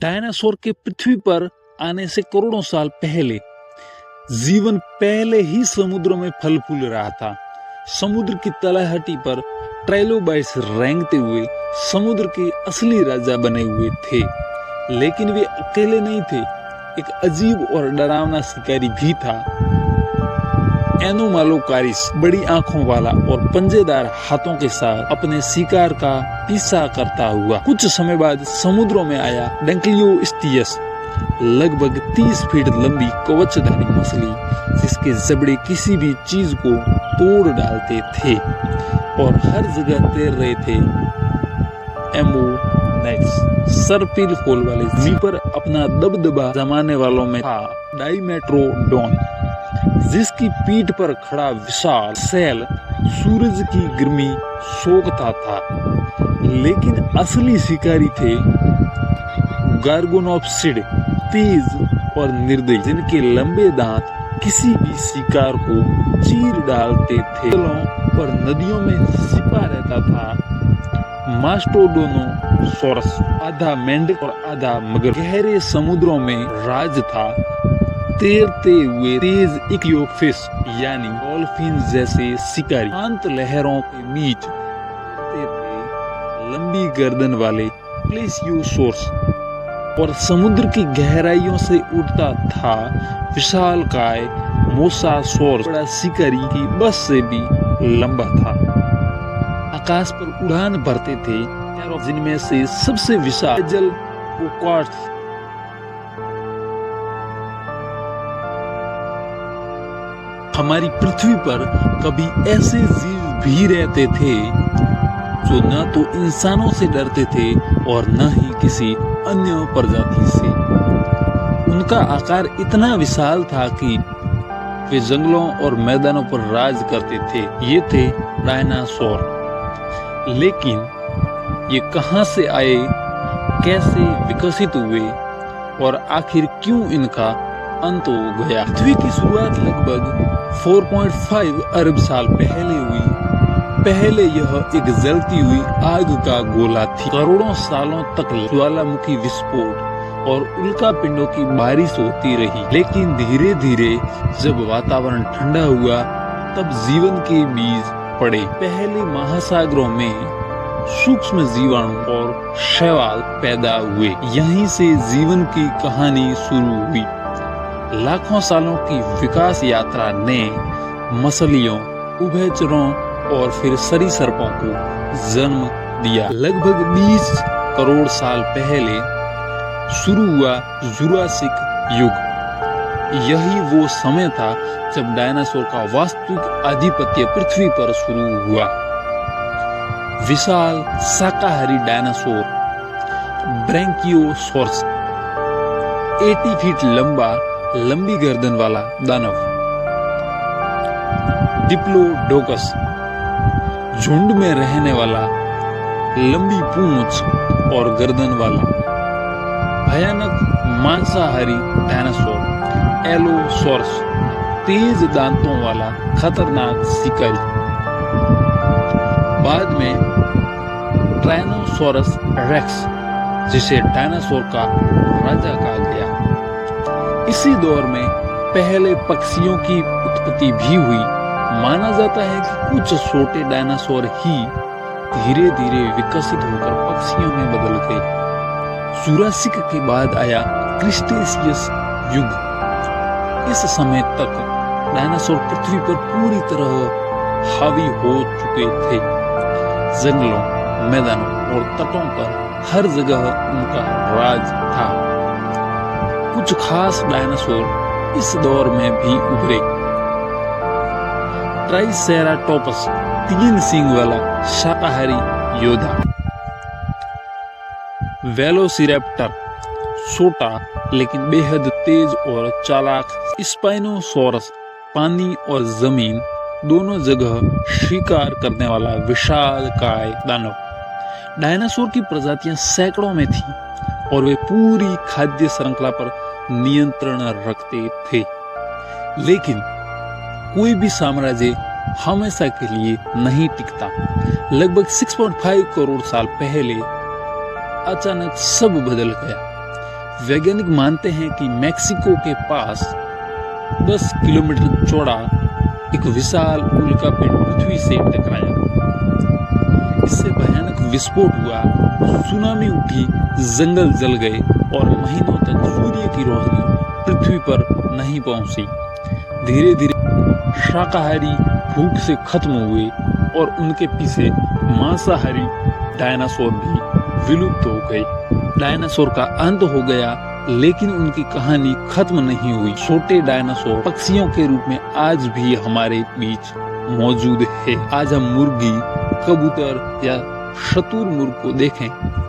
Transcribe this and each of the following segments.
Dinosaur के पृथ्वी पर आने से करोड़ों साल पहले जीवन पहले ही समुद्र में फल फूल रहा था। समुद्र की तलहटी पर ट्राइलोबाइट्स रेंगते हुए समुद्र के असली राजा बने हुए थे। लेकिन वे अकेले नहीं थे, एक अजीब और डरावना शिकारी भी था। एनोमालोकारिस बड़ी आंखों वाला और पंजेदार हाथों के साथ अपने शिकार का पीछा करता हुआ कुछ समय बाद समुद्रों में आया। डंक्लियोस्टियस लगभग 30 फीट लंबी कवचधारी मछली जिसके जबड़े किसी भी चीज को तोड़ डालते थे और हर जगह तैर रहे थे। एम्बोनाइट्स सर्पिल खोल वाले जी पर अपना दबदबा जमाने वालों में था डाइमेट्रोडोन, जिसकी पीठ पर खड़ा विशाल सैल सूरज की गर्मी सोखता था। लेकिन असली शिकारी थे गार्गोनोप्सिड, तेज और निर्दयी, जिनके लंबे दांत किसी भी शिकार को चीर डालते थे। और नदियों में छिपा रहता था मास्टोडोनोसोरस, आधा मेंढक और आधा मगर। गहरे समुद्रों में राज था तैरते हुए तेज इक्लियोफिश यानी डॉल्फिन जैसे शिकारी। शांत लहरों के बीच थे लंबी गर्दन वाले प्लेसियोसोर्स और समुद्र की गहराइयों से उठता था विशालकाय मोसासोर्स। बड़ा शिकारी की बस से भी लंबा था। आकाश पर उड़ान भरते थे, जिनमें से सबसे विशाल जल ओकार्ड्स हमारी पृथ्वी पर कभी ऐसे जीव भी रहते थे जो न तो इंसानों से डरते थे और न ही किसी अन्य प्रजाति से। उनका आकार इतना विशाल था कि वे जंगलों और मैदानों पर राज करते थे। ये थे डायनासोर। लेकिन ये कहां से आए, कैसे विकसित हुए और आखिर क्यों इनका अंत हो गया? पृथ्वी की शुरुआत लगभग 4.5 अरब साल पहले हुई। पहले यह एक जलती हुई आग का गोला थी। करोड़ों सालों तक ज्वालामुखी विस्फोट और उल्का पिंडों की बारिश होती रही। लेकिन धीरे धीरे जब वातावरण ठंडा हुआ तब जीवन के बीज पड़े। पहले महासागरों में सूक्ष्म जीवाणु और शैवाल पैदा हुए। यहीं से जीवन की कहानी शुरू हुई। लाखों सालों की विकास यात्रा ने मछलियों, उभयचरों और फिर सरीसृपों को जन्म दिया। लगभग 20 करोड़ साल पहले शुरू हुआ जुरासिक युग। यही वो समय था जब डायनासोर का वास्तविक आधिपत्य पृथ्वी पर शुरू हुआ। विशाल शाकाहारी डायनासोर ब्रैंकियोसोरस, 80 फीट लंबा लंबी गर्दन वाला दानव। डिप्लोडोकस, झुंड में रहने वाला, लंबी पूंछ और गर्दन वाला। भयानक मांसाहारी डायनासोर एलोसोरस, तेज दांतों वाला खतरनाक शिकारी। बाद में टायनोसोरस रेक्स, जिसे डायनासोर का राजा कहा गया। इसी दौर में पहले पक्षियों की उत्पत्ति भी हुई। माना जाता है कि कुछ छोटे डायनासोर ही धीरे धीरे विकसित होकर पक्षियों में बदल गए। जुरासिक के बाद आया क्रिटेशियस युग। इस समय तक डायनासोर पृथ्वी पर पूरी तरह हावी हो चुके थे। जंगलों, मैदानों और तटों पर हर जगह उनका राज था। कुछ खास डायनासोर इस दौर में भी उभरे। ट्राइसेराटोपस, 3 सींग वाला शाकाहारी योद्धा। वेलोसिरैप्टर, छोटा लेकिन बेहद तेज और चालाक। स्पाइनोसोरस, पानी और जमीन दोनों जगह शिकार करने वाला विशालकाय दानव। डायनासोर की प्रजातियां सैकड़ों में थीं और वे पूरी खाद्य श्रृंखला पर नियंत्रण रखते थे। लेकिन कोई भी साम्राज्य हमेशा के लिए नहीं टिकता। लगभग 6.5 करोड़ साल पहले अचानक सब बदल गया। वैज्ञानिक मानते हैं कि मेक्सिको के पास 10 किलोमीटर चौड़ा एक विशाल उल्कापिंड पृथ्वी से टकराया। इससे भयानक विस्फोट हुआ, सुनामी उठी, जंगल जल गए और महीनों तक सूर्य की रोशनी पृथ्वी पर नहीं पहुंची। धीरे धीरे शाकाहारी भूख से खत्म हुए और उनके पीछे मांसाहारी डायनासोर भी विलुप्त हो गए। डायनासोर का अंत हो गया, लेकिन उनकी कहानी खत्म नहीं हुई। छोटे डायनासोर पक्षियों के रूप में आज भी हमारे बीच मौजूद है। आज हम मुर्गी, कबूतर या शतुरमुर्ग को देखें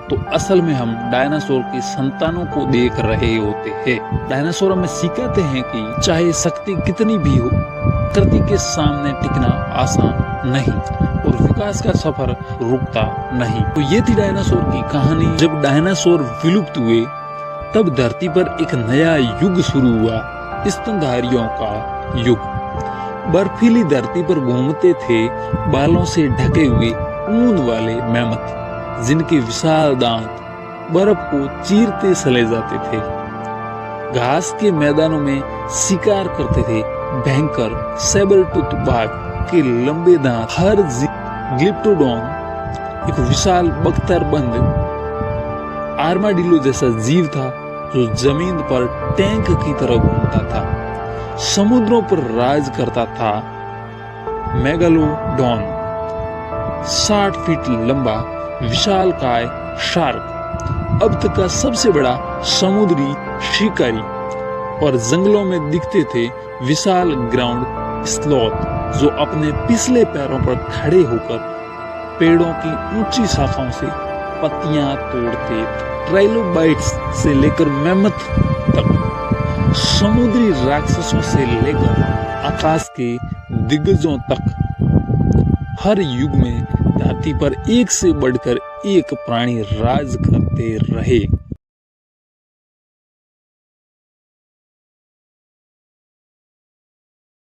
तो असल में हम डायनासोर के संतानों को देख रहे होते हैं। डायनासोर हमें सिखाते हैं कि चाहे शक्ति कितनी भी हो, प्रकृति के सामने टिकना आसान नहीं और विकास का सफर रुकता नहीं। तो ये थी डायनासोर की कहानी। जब डायनासोर विलुप्त हुए तब धरती पर एक नया युग शुरू हुआ, स्तनधारियों का युग। बर्फीली धरती पर घूमते थे बालों से ढके हुए ऊन वाले मैमथ, जिनके विशाल दांत बर्फ को चीरते चले जाते थे। घास के मैदानों में शिकार करते थे भयंकर सैबरटूथ बाघ के लंबे दांत। हर ग्लिप्टोडॉन एक विशाल बख्तरबंद आर्माडिलो जैसा जीव था जो जमीन पर टैंक की तरह घूमता था। समुद्रों पर राज करता था मेगालोडॉन, 60 फीट लंबा विशालकाय शार्क, अब तक का सबसे बड़ा समुद्री शिकारी। और जंगलों में दिखते थे विशाल ग्राउंड स्लॉथ जो अपने पिछले पैरों पर खड़े होकर पेड़ों की ऊंची शाखाओं से पत्तियां तोड़ते। ट्राइलोबाइट्स से लेकर मैमथ तक, समुद्री राक्षसों से लेकर आकाश के दिग्गजों तक, हर युग में धरती पर एक से बढ़कर एक प्राणी राज करते रहे।